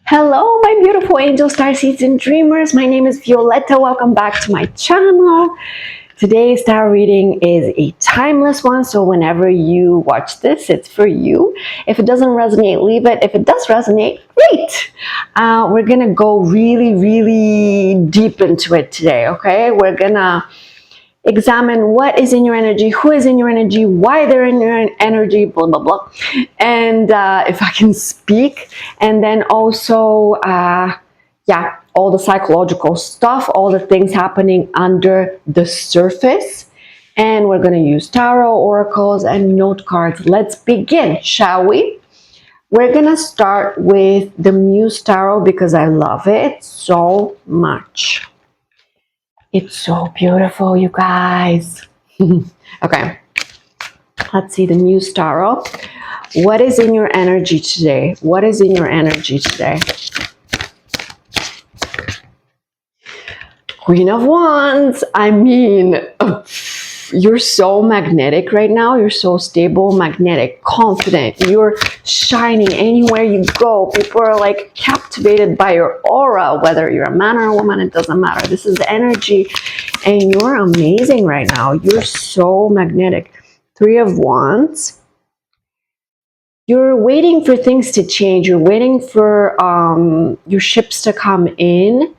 Hello, my beautiful angel starseeds and dreamers. My name is Violeta. Welcome back to my channel. Today's tarot reading is a timeless one, so whenever you watch this, it's for you. If it doesn't resonate, leave it. If it does resonate, great. We're gonna go really deep into it today, okay? We're gonna examine what is in your energy, who is in your energy, why they're in your energy, blah blah blah, and if I can speak, and then also all the psychological stuff, all the things happening under the surface. And we're going to use tarot, oracles, and note cards. Let's begin, shall we? We're going to start with the Muse Tarot because I love it so much. It's so beautiful, you guys. Okay, let's see the Muse Tarot. What is in your energy today? What is in your energy today? Queen of Wands. I mean, you're so magnetic right now. You're so stable, magnetic, confident. You're shining anywhere you go. People are like captivated by your aura, whether you're a man or a woman, it doesn't matter. This is energy and you're amazing right now. You're so magnetic. Three of Wands. You're waiting for things to change. You're waiting for your ships to come in.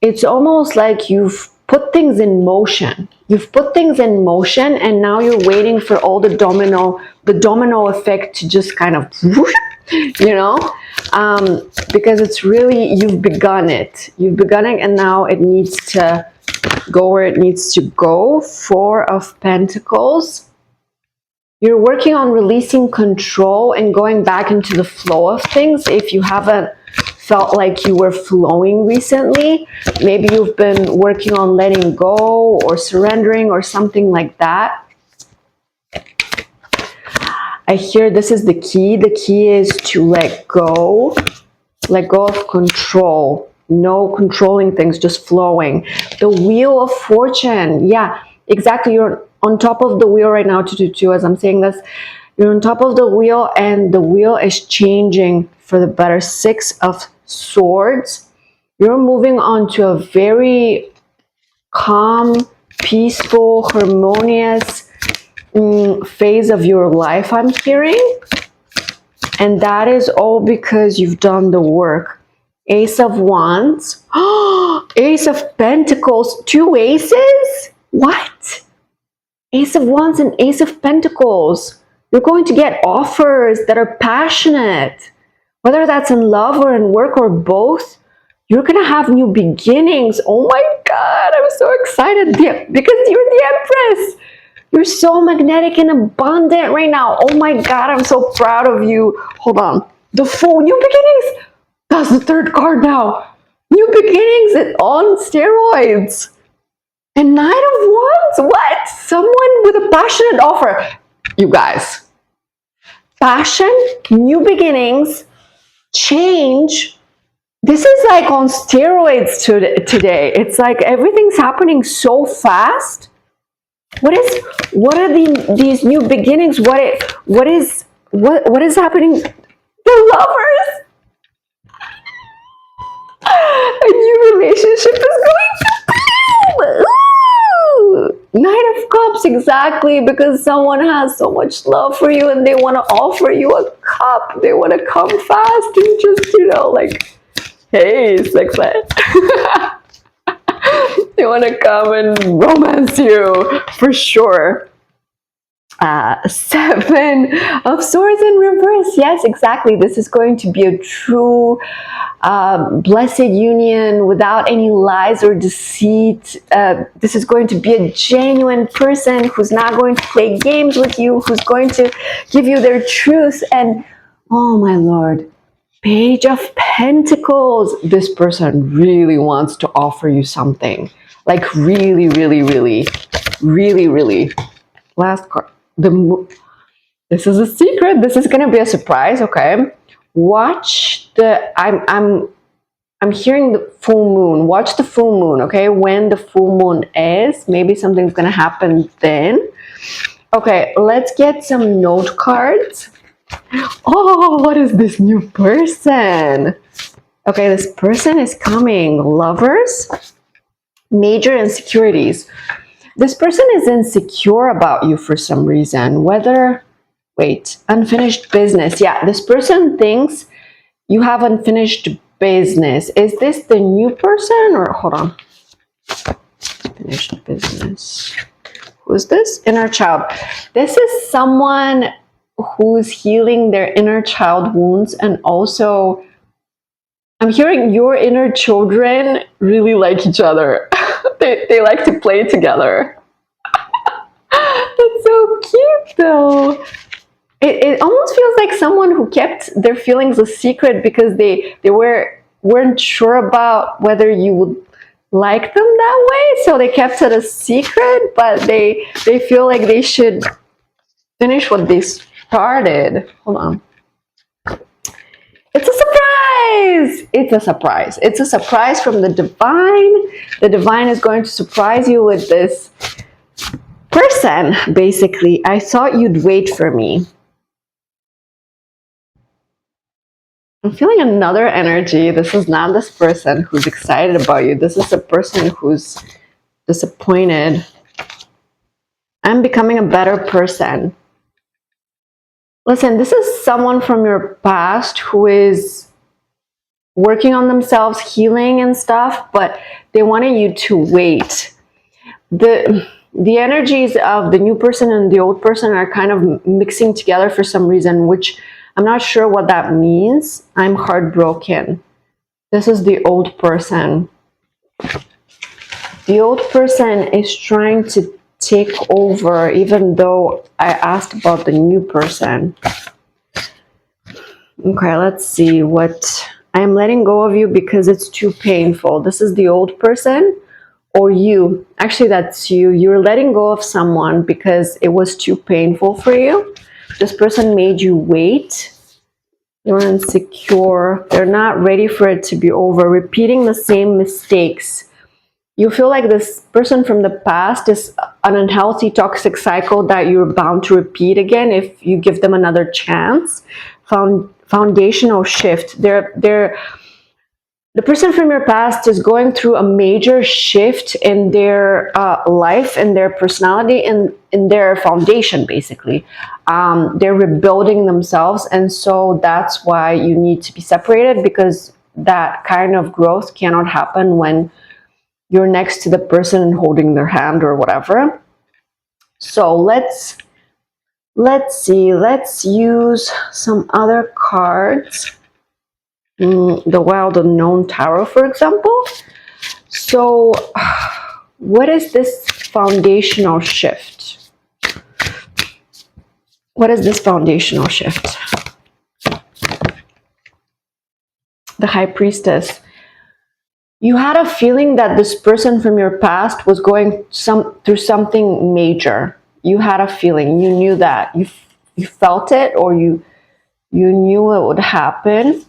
It's almost like you've put things in motion. You've put things in motion and now you're waiting for all the domino effect to just kind of, you know, because it's really, you've begun it. You've begun it and now it needs to go where it needs to go. Four of Pentacles. You're working on releasing control and going back into the flow of things. If you haven't felt like you were flowing recently, maybe you've been working on letting go or surrendering or something like that. I hear this is the key. The key is to let go of control. No controlling things, just flowing. The Wheel of Fortune. Yeah, exactly. You're on top of the wheel right now, 222, as I'm saying this. You're on top of the wheel and the wheel is changing for the better. Six of Swords. You're moving on to a very calm, peaceful, harmonious phase of your life, I'm hearing. And that is all because you've done the work. Ace of Wands. Ace of Pentacles. Two aces? What? Ace of Wands and Ace of Pentacles. You're going to get offers that are passionate. Whether that's in love or in work or both, you're going to have new beginnings. Oh my God, I'm so excited because you're the Empress. You're so magnetic and abundant right now. Oh my God, I'm so proud of you. Hold on. The Fool, new beginnings. That's the third card now. New beginnings on steroids. And Knight of Wands. What? Someone with a passionate offer. You guys. Passion, new beginnings, change. This is like on steroids today. It's like everything's happening so fast. What are these new beginnings? What is happening? The Lovers. A new relationship is going to boom. Knight of Cups, exactly, because someone has so much love for you and they want to offer you a cup. They want to come fast and just, you know, like, hey, sex life. They want to come and romance you, for sure. Seven of Swords in reverse. Yes, exactly. This is going to be a true blessed union without any lies or deceit. This is going to be a genuine person who's not going to play games with you, who's going to give you their truth. And oh my Lord, Page of Pentacles. This person really wants to offer you something. Like really. Last card. This is a secret. This is going to be a surprise. Okay. Watch the, I'm hearing the full moon. Watch the full moon, okay? When the full moon is, maybe something's gonna happen then. Okay, let's get some note cards. Oh, what is this new person? Okay, this person is coming. Lovers, major insecurities. This person is insecure about you for some reason. Whether, wait, unfinished business. Yeah, this person thinks you have unfinished business. Is this the new person or hold on? Finished business. Who's this? Inner child. This is someone who's healing their inner child wounds, and also I'm hearing your inner children really like each other. They like to play together. It's so cute though. It almost feels like someone who kept their feelings a secret because they weren't sure about whether you would like them that way, so they kept it a secret, but they feel like they should finish what they started. Hold on. It's a surprise! It's a surprise. It's a surprise from the divine. The divine is going to surprise you with this person, basically. I thought you'd wait for me. I'm feeling another energy. This is not this person who's excited about you. This is a person who's disappointed. I'm becoming a better person. Listen, this is someone from your past who is working on themselves, healing and stuff, but they wanted you to wait. The energies of the new person and the old person are kind of mixing together for some reason, which I'm not sure what that means. I'm heartbroken. This is the old person. The old person is trying to take over, even though I asked about the new person. Okay, let's see what... I'm letting go of you because it's too painful. This is the old person or you. Actually, that's you. You're letting go of someone because it was too painful for you. This person made you wait. You're insecure. They're not ready for it to be over. Repeating the same mistakes. You feel like this person from the past is an unhealthy, toxic cycle that you're bound to repeat again if you give them another chance. Foundational shift. The person from your past is going through a major shift in their life, in their personality, in their foundation, basically. They're rebuilding themselves, and so that's why you need to be separated, because that kind of growth cannot happen when you're next to the person and holding their hand or whatever. So let's see. Let's use some other cards. The Wild Unknown Tarot, for example. So what is this foundational shift? What is this foundational shift? The High Priestess. You had a feeling that this person from your past was going through something major. You had a feeling. You knew that. You felt it, or you knew it would happen.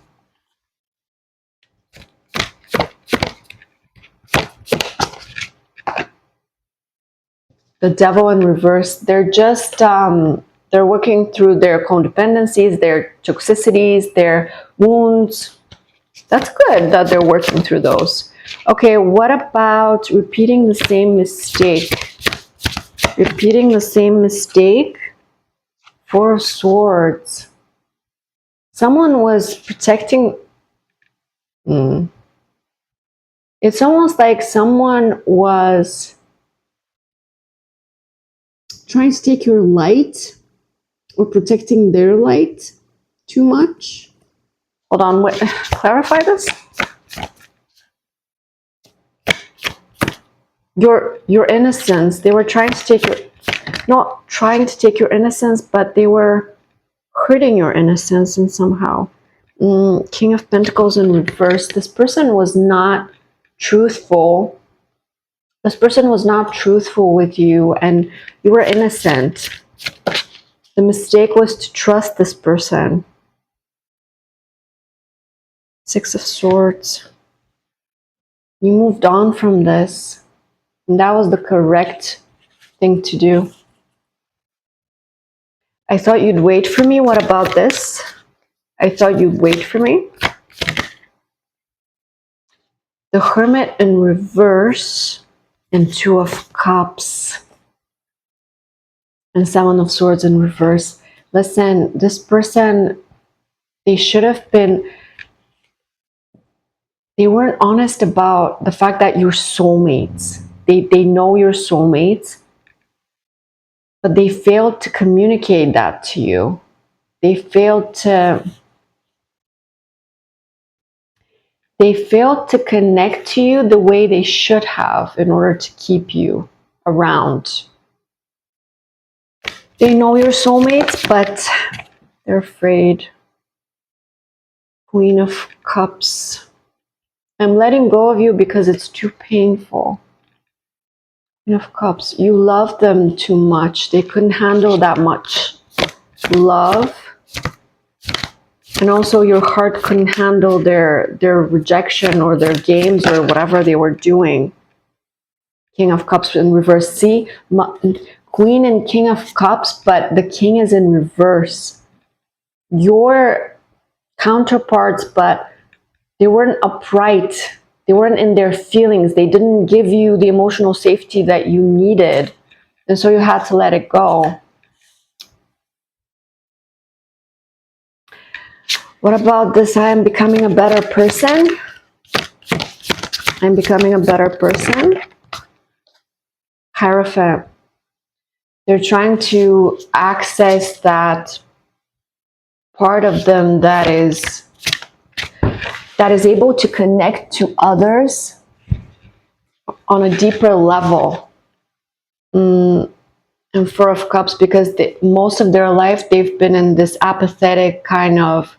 The Devil in reverse. They're just they're working through their codependencies, their toxicities, their wounds. That's good that they're working through those. Okay, what about repeating the same mistake? Repeating the same mistake. Four of Swords. Someone was protecting... It's almost like someone was trying to take your light or protecting their light too much. Hold on, wait, clarify this. Your innocence. They were trying to take your... Not trying to take your innocence, but they were hurting your innocence and somehow. King of Pentacles in reverse. This person was not truthful. This person was not truthful with you, and you were innocent. The mistake was to trust this person. Six of Swords. You moved on from this, and that was the correct thing to do. I thought you'd wait for me. What about this? I thought you'd wait for me. the Hermit in reverse, and Two of Cups, and Seven of Swords in reverse. Listen, this person, they weren't honest about the fact that you're soulmates. They know you're soulmates, but they failed to communicate that to you. They failed to connect to you the way they should have in order to keep you around. They know you're soulmates, but they're afraid. Queen of Cups. I'm letting go of you because it's too painful. Queen of Cups. You love them too much. They couldn't handle that much love. And also your heart couldn't handle their rejection or their games or whatever they were doing. King of Cups in reverse. See, Queen and King of Cups, but the King is in reverse. Your counterparts, but they weren't upright. They weren't in their feelings. They didn't give you the emotional safety that you needed. And so you had to let it go. What about this? I am becoming a better person. I'm becoming a better person. Hierophant. They're trying to access that part of them that is able to connect to others on a deeper level. And Four of Cups, because most of their life they've been in this apathetic kind of,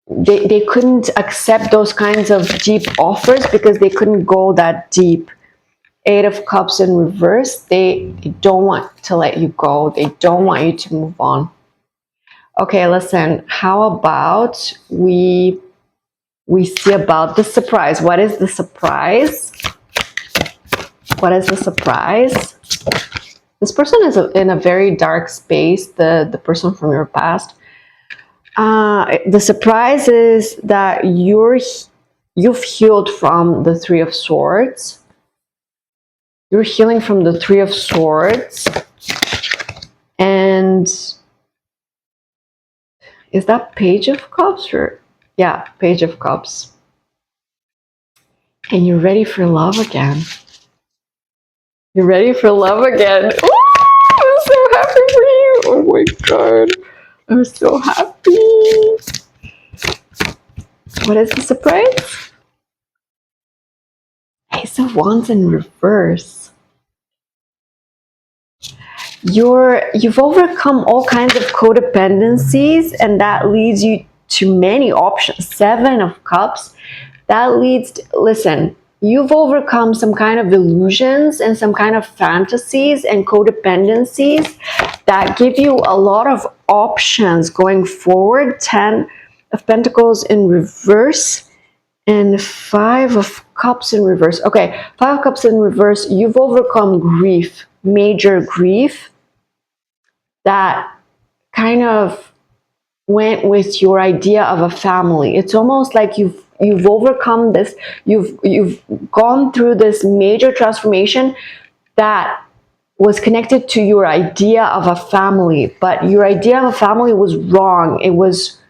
they couldn't accept those kinds of deep offers because they couldn't go that deep. Eight of Cups in reverse. They don't want to let you go. They don't want you to move on. Okay, listen, how about we see about the surprise? What is the surprise? What is the surprise? This person is in a very dark space, the person from your past. The surprise is that you've healed from the Three of Swords. You're healing from the Three of Swords. And is that Page of Cups? Or yeah, Page of Cups. And you're ready for love again. You're ready for love again. Ooh, I'm so happy for you. Oh my God. I'm so happy. What is the surprise? Ace of Wands in reverse. You've overcome all kinds of codependencies, and that leads you to many options. Seven of Cups. That leads to, listen, you've overcome some kind of illusions and some kind of fantasies and codependencies that give you a lot of options going forward. 10 of Pentacles in reverse and 5 of Cups in reverse. Okay, 5 of Cups in reverse. You've overcome grief, major grief that kind of went with your idea of a family. It's almost like you've overcome this. You've gone through this major transformation that was connected to your idea of a family, but your idea of a family was wrong. It was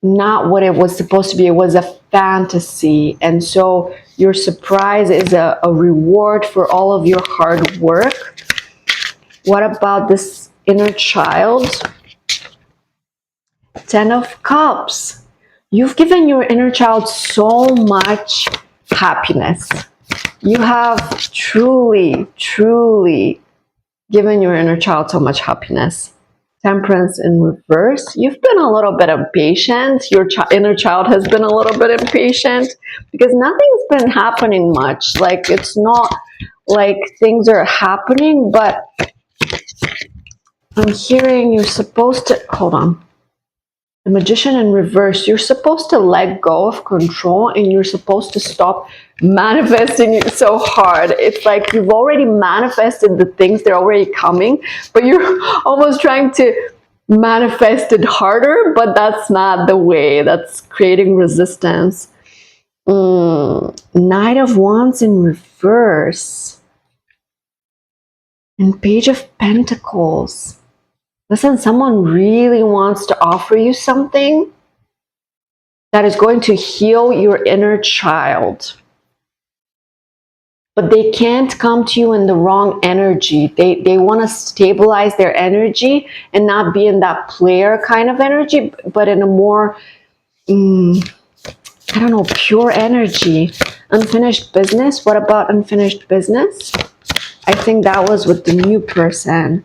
not what it was supposed to be. It was a fantasy. And so your surprise is a reward for all of your hard work. What about this inner child? 10 of Cups. You've given your inner child so much happiness. You have truly, truly given your inner child so much happiness. Temperance in reverse. You've been a little bit impatient. Your inner child has been a little bit impatient because nothing's been happening much. Like, it's not like things are happening, but I'm hearing you're supposed to, hold on. The Magician in reverse, you're supposed to let go of control and you're supposed to stop manifesting it so hard. It's like you've already manifested the things, they're already coming, but you're almost trying to manifest it harder, but that's not the way. That's creating resistance. Knight of Wands in reverse. And Page of Pentacles. Listen, someone really wants to offer you something that is going to heal your inner child. But they can't come to you in the wrong energy. They want to stabilize their energy and not be in that player kind of energy, but in a more, I don't know, pure energy. Unfinished business. What about unfinished business? I think that was with the new person.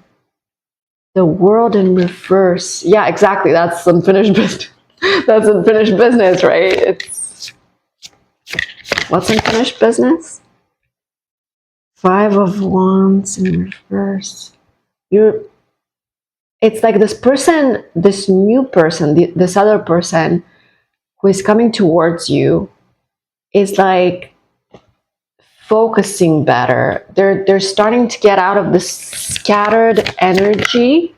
The World in reverse. Yeah, exactly. That's unfinished business. That's unfinished business, right? It's what's unfinished business? Five of Wands in reverse. It's like this person, this new person, this other person who is coming towards you is like focusing better. They're starting to get out of this scattered energy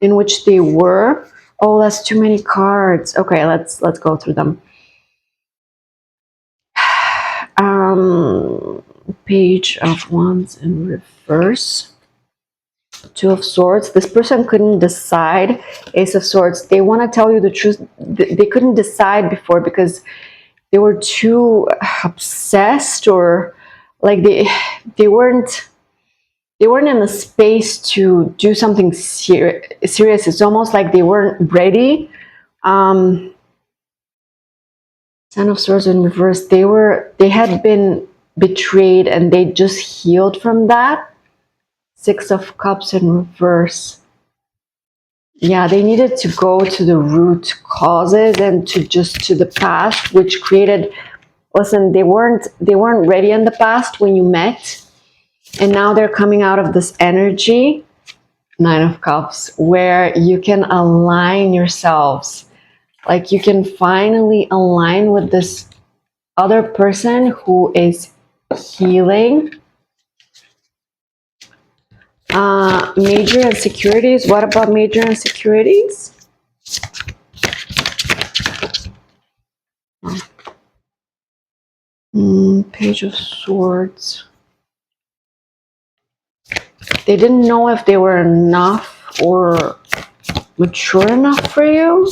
in which they were. Oh, that's too many cards. Okay, let's go through them. Page of Wands in reverse. Two of Swords. This person couldn't decide. Ace of Swords. They want to tell you the truth. They couldn't decide before because they were too obsessed, or like they weren't in the space to do something serious. It's almost like they weren't ready. Ten of Swords in reverse. They had been betrayed and they just healed from that. Six of Cups in reverse. Yeah, they needed to go to the root causes and to the past, which created. Listen, they weren't ready in the past when you met, and now they're coming out of this energy. Nine of Cups, where you can align yourselves. Like you can finally align with this other person who is healing. Major insecurities. What about major insecurities? Page of Swords. They didn't know if they were enough or mature enough for you.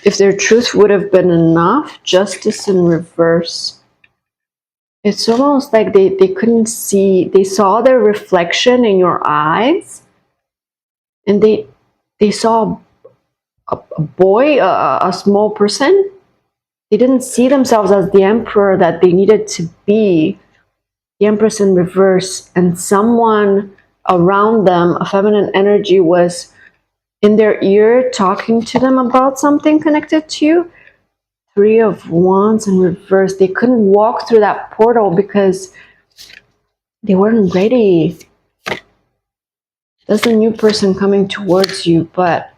If their truth would have been enough. Justice in reverse. It's almost like they couldn't see. They saw their reflection in your eyes, and they saw a boy, a small person. They didn't see themselves as the emperor that they needed to be. The Empress in reverse, and someone around them, a feminine energy, was in their ear talking to them about something connected to you. Three of Wands in reverse. They couldn't walk through that portal because they weren't ready. That's a new person coming towards you, but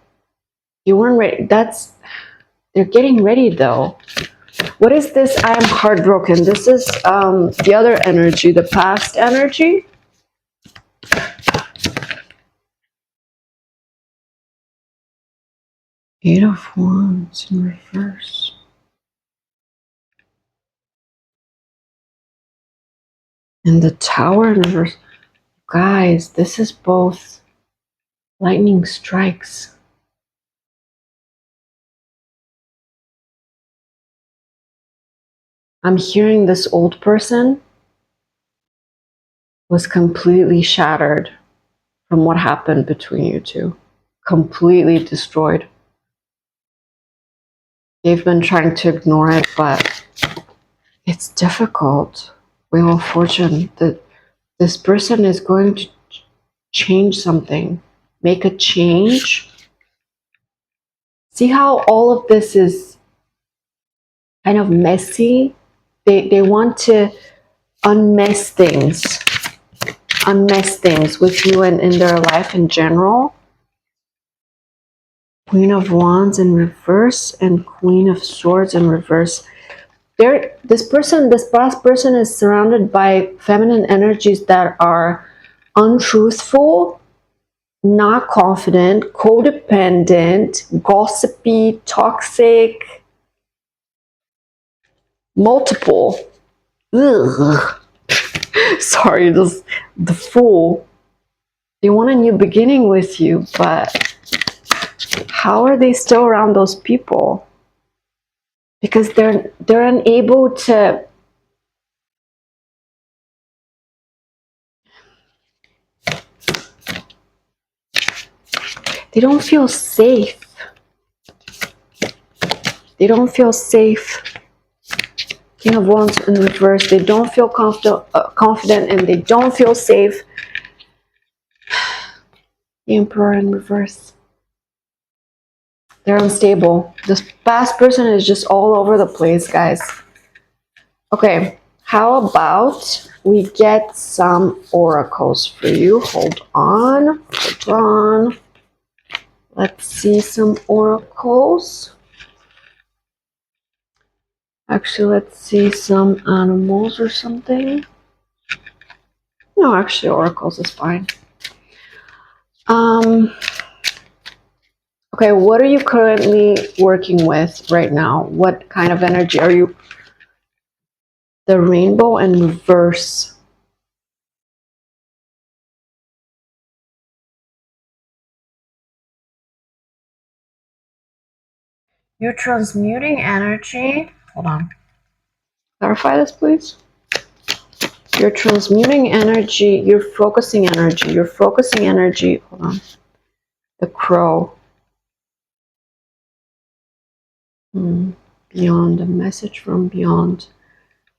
you weren't ready. They're getting ready though. What is this? I am heartbroken. This is the other energy, the past energy. Eight of Wands in reverse. And the Tower in reverse. Guys, this is both lightning strikes. I'm hearing this old person was completely shattered from what happened between you two. Completely destroyed. They've been trying to ignore it, but it's difficult. Wheel of Fortune. This person is going to change something. Make a change. See how all of this is kind of messy? They want to unmess things with you and in their life in general. Queen of Wands in reverse and Queen of Swords in reverse. This past person is surrounded by feminine energies that are untruthful, not confident, codependent, gossipy, toxic. multiple. Ugh. Sorry, just the Fool. They want a new beginning with you, but how are they still around those people? Because they're unable to. They don't feel safe. They don't feel safe. King of Wands in reverse. They don't feel confident, and they don't feel safe. The Emperor in reverse. They're unstable. This past person is just all over the place, guys. Okay, how about we get some oracles for you? Hold on. Hold on. Let's see some oracles. Actually, let's see some animals or something. No, actually, oracles is fine. Okay, what are you currently working with right now? What kind of energy are you? The Rainbow in reverse. You're transmuting energy. Hold on. Clarify this, please. You're transmuting energy. You're focusing energy. You're focusing energy. Hold on. The Crow. Beyond, a message from beyond.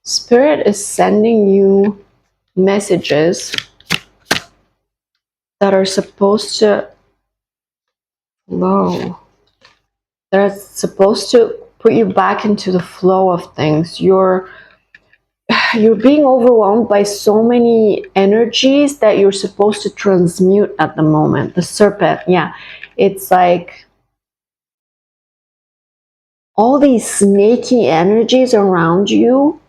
Spirit is sending you messages that are supposed to flow. They're supposed to put you back into the flow of things. You're being overwhelmed by so many energies that you're supposed to transmute at the moment. The Serpent, yeah. It's like all these snaky energies around you,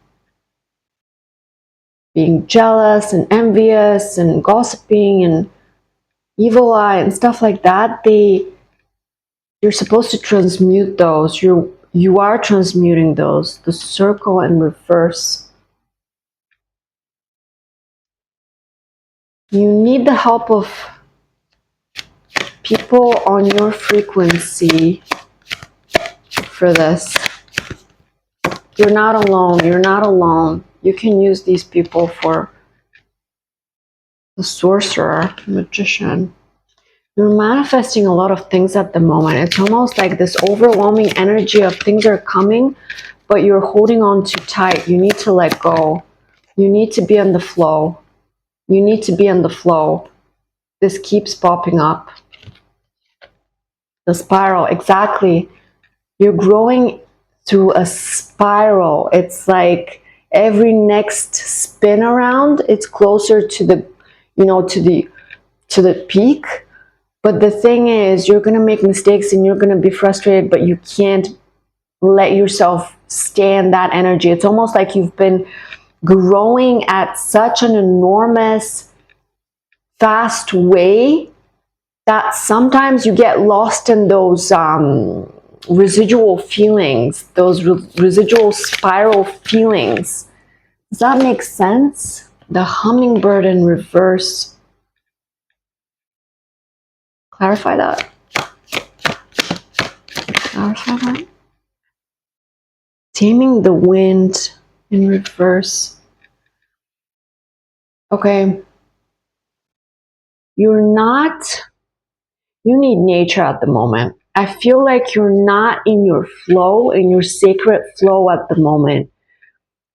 being jealous and envious and gossiping and evil eye and stuff like that. You're supposed to transmute those. You are transmuting those. The Circle in reverse. You need the help of people on your frequency for this. You're not alone. You're not alone. You can use these people for the Sorcerer, Magician. You're manifesting a lot of things at the moment. It's almost like this overwhelming energy of things are coming, but you're holding on too tight. You need to let go. You need to be in the flow. You need to be in the flow. This keeps popping up. The spiral, exactly. You're growing through a spiral. It's like every next spin around, it's closer to the, to the peak. But the thing is, you're going to make mistakes and you're going to be frustrated, but you can't let yourself stay in that energy. It's almost like you've been growing at such an enormous, fast way that sometimes you get lost in those residual feelings, those residual spiral feelings. Does that make sense? The Hummingbird in reverse. Clarify that. Clarify that. Taming the Wind in reverse. Okay. You need nature at the moment. I feel like you're not in your flow, in your sacred flow at the moment,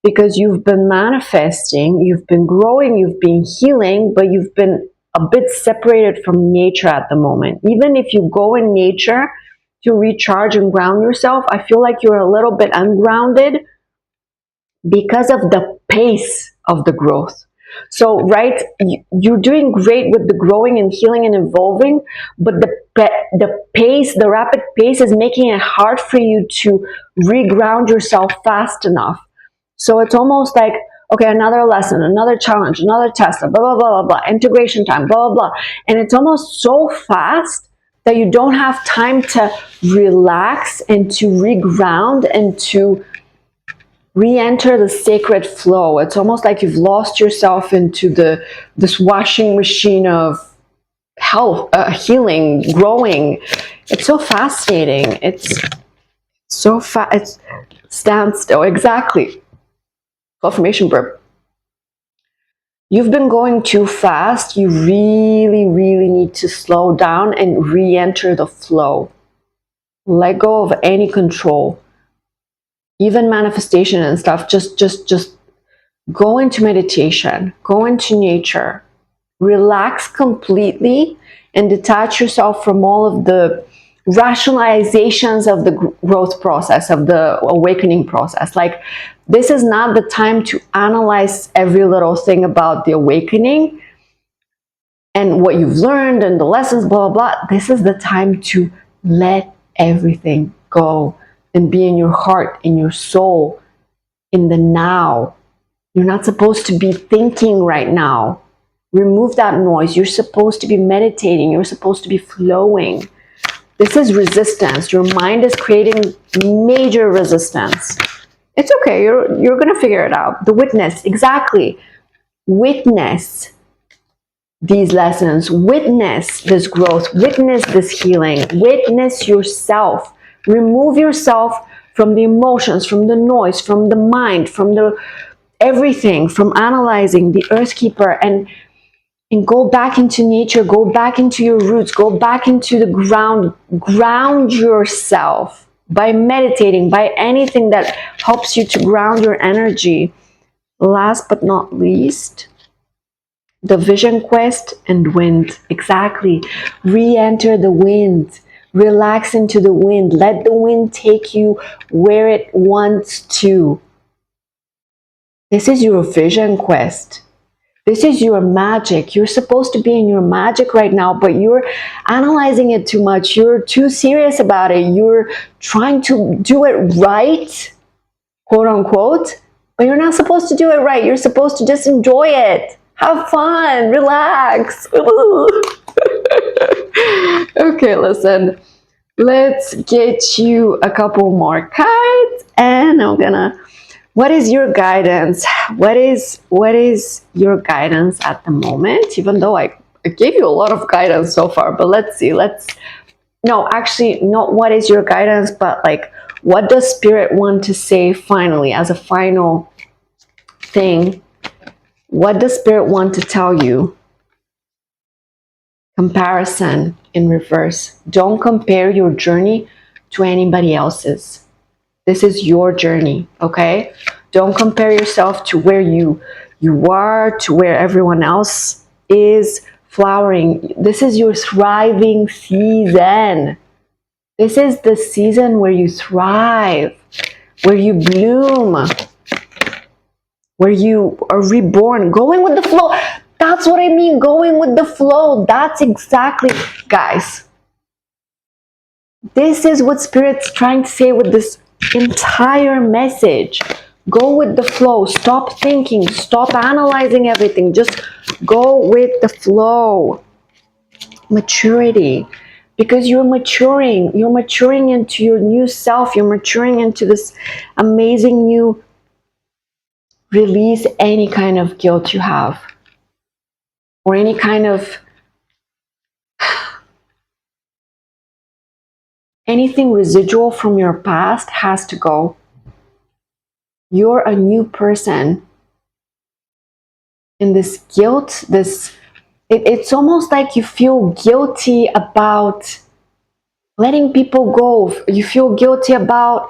because you've been manifesting, you've been growing, you've been healing, but you've been a bit separated from nature at the moment. Even if you go in nature to recharge and ground yourself, I feel like you're a little bit ungrounded because of the pace of the growth. So, right, you're doing great with the growing and healing and evolving, but the pace, the rapid pace is making it hard for you to reground yourself fast enough. So it's almost like, okay, another lesson, another challenge, another test, blah, blah, blah, blah, blah, integration time, blah, blah, blah. And it's almost so fast that you don't have time to relax and to reground and to Re-enter the sacred flow. It's almost like you've lost yourself into this washing machine of health, healing, growing. It's so fascinating. It's so it's standstill. Exactly. Confirmation verb. You've been going too fast. You really, really need to slow down and re-enter the flow. Let go of any control, even manifestation and stuff. Just go into meditation, go into nature, relax completely, and detach yourself from all of the rationalizations of the growth process, of the awakening process. Like, this is not the time to analyze every little thing about the awakening and what you've learned and the lessons, blah, blah, blah. This is the time to let everything go and be in your heart, in your soul, in the now. You're not supposed to be thinking right now. Remove that noise. You're supposed to be meditating. You're supposed to be flowing. This is resistance. Your mind is creating major resistance. It's okay. You're going to figure it out. The witness, exactly. Witness these lessons. Witness this growth. Witness this healing. Witness yourself. Remove yourself from the emotions, from the noise, from the mind, from the everything, from analyzing the earth keeper, and go back into nature, go back into your roots, go back into the ground. Ground yourself by meditating, by anything that helps you to ground your energy. Last but not least, the vision quest and wind. Exactly. Re-enter the wind. Relax into the wind. Let the wind take you where it wants to. This is your vision quest. This is your magic. You're supposed to be in your magic right now, but you're analyzing it too much. You're too serious about it. You're trying to do it right, quote unquote, but you're not supposed to do it right. You're supposed to just enjoy it. Have fun, relax. Okay, listen. Let's get you a couple more cards, and I'm gonna. What is your guidance? What is your guidance at the moment? Even though I gave you a lot of guidance so far, but let's see. No, actually, not what is your guidance, but like, what does Spirit want to say finally, as a final thing? What does Spirit want to tell you? Comparison in reverse. Don't compare your journey to anybody else's. This is your journey, okay? Don't compare yourself to where you are, to where everyone else is flowering. This is your thriving season. This is the season where you thrive, where you bloom, where you are reborn, going with the flow. That's what I mean, going with the flow. That's exactly, guys. This is what Spirit's trying to say with this entire message. Go with the flow. Stop thinking. Stop analyzing everything. Just go with the flow. Maturity. Because you're maturing. You're maturing into your new self. You're maturing into this amazing new. Release any kind of guilt you have. Or any kind of anything residual from your past has to go. You're a new person. And this guilt, it's almost like you feel guilty about letting people go. You feel guilty about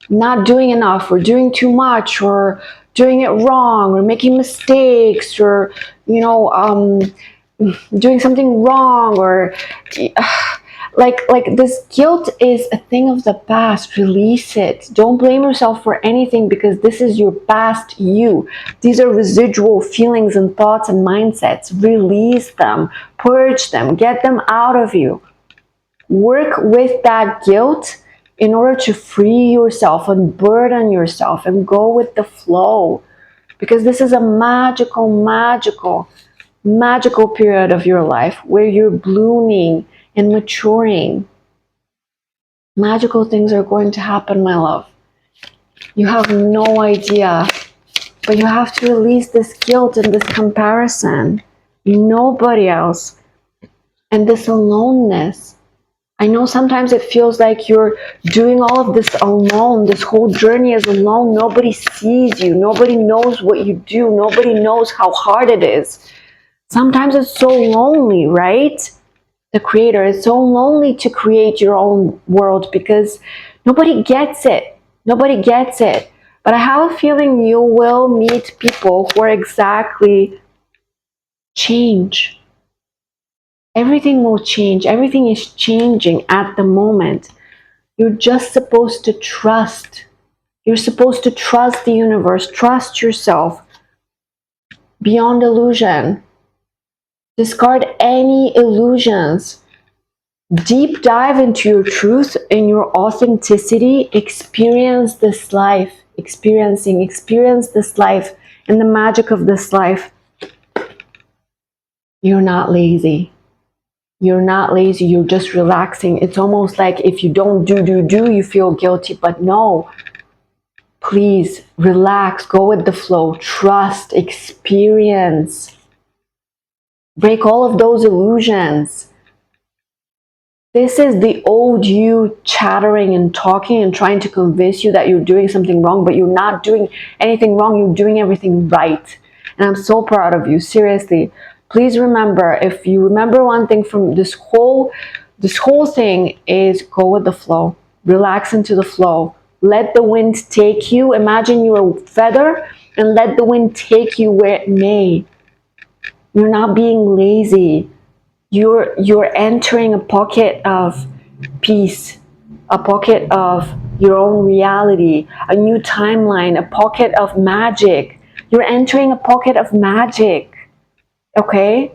not doing enough, or doing too much, or doing it wrong, or making mistakes, or doing something wrong, or like this guilt is a thing of the past. Release it. Don't blame yourself for anything, because this is your past you. These are residual feelings and thoughts and mindsets. Release them, purge them, get them out of you. Work with that guilt in order to free yourself, unburden yourself, and go with the flow, because this is a magical period of your life where you're blooming and maturing. Magical things are going to happen, my love. You have no idea. But you have to release this guilt and this comparison. Nobody else. And this aloneness. I know sometimes it feels like you're doing all of this alone. This whole journey is alone. Nobody sees you. Nobody knows what you do. Nobody knows how hard it is. Sometimes it's so lonely, right? The creator is so lonely to create your own world because nobody gets it. Nobody gets it. But I have a feeling you will meet people who are exactly change. Everything will change. Everything is changing at the moment. You're just supposed to trust. You're supposed to trust the universe. Trust yourself. Beyond illusion. Discard any illusions. Deep dive into your truth and your authenticity. Experience this life. Experience this life and the magic of this life. You're not lazy. You're not lazy. You're just relaxing. It's almost like if you don't do, you feel guilty. But no. Please relax. Go with the flow. Trust. Experience. Break all of those illusions. This is the old you chattering and talking and trying to convince you that you're doing something wrong, but you're not doing anything wrong. You're doing everything right. And I'm so proud of you. Seriously. Please remember, if you remember one thing from this whole thing is go with the flow. Relax into the flow. Let the wind take you. Imagine you're a feather and let the wind take you where it may. You're not being lazy. You're entering a pocket of peace, a pocket of your own reality, a new timeline, a pocket of magic. You're entering a pocket of magic. Okay?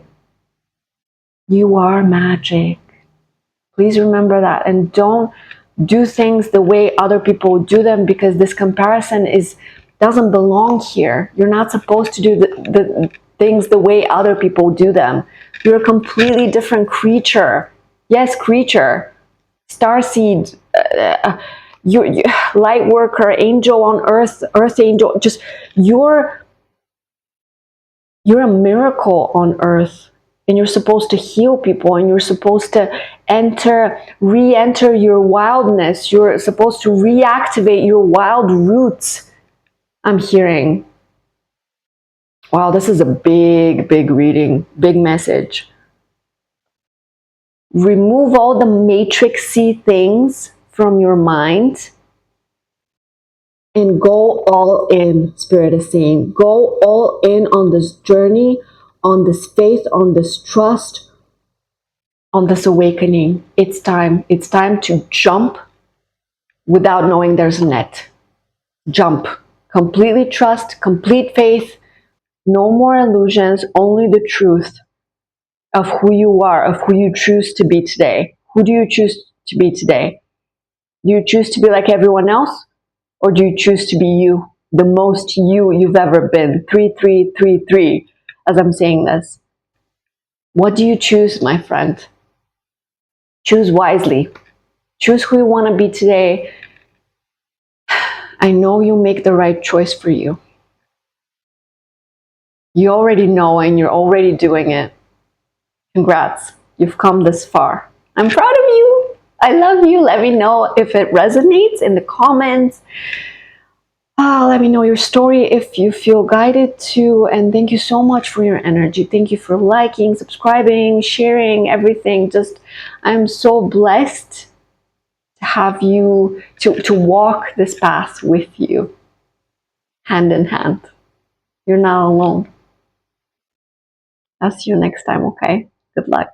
You are magic. Please remember that. And don't do things the way other people do them, because this comparison doesn't belong here. You're not supposed to do the things the way other people do them. You're a completely different creature. Yes, creature. Starseed, you light worker, angel on earth, earth angel. Just you're a miracle on earth. And you're supposed to heal people, and you're supposed to re-enter your wildness. You're supposed to reactivate your wild roots. I'm hearing. Wow, this is a big reading, big message. Remove all the matrixy things from your mind and go all in, Spirit is saying. Go all in on this journey, on this faith, on this trust, on this awakening. It's time. It's time to jump without knowing there's a net. Jump. Completely trust, complete faith. No more illusions, only the truth of who you are, of who you choose to be today. Who do you choose to be today? Do you choose to be like everyone else? Or do you choose to be you? The most you you've ever been. 3333, as I'm saying this. What do you choose, my friend? Choose wisely. Choose who you want to be today. I know you make the right choice for you. You already know and you're already doing it. Congrats. You've come this far. I'm proud of you. I love you. Let me know if it resonates in the comments. Let me know your story if you feel guided to. And thank you so much for your energy. Thank you for liking, subscribing, sharing, everything. I'm so blessed to have you, to walk this path with you, hand in hand. You're not alone. I'll see you next time, okay? Good luck.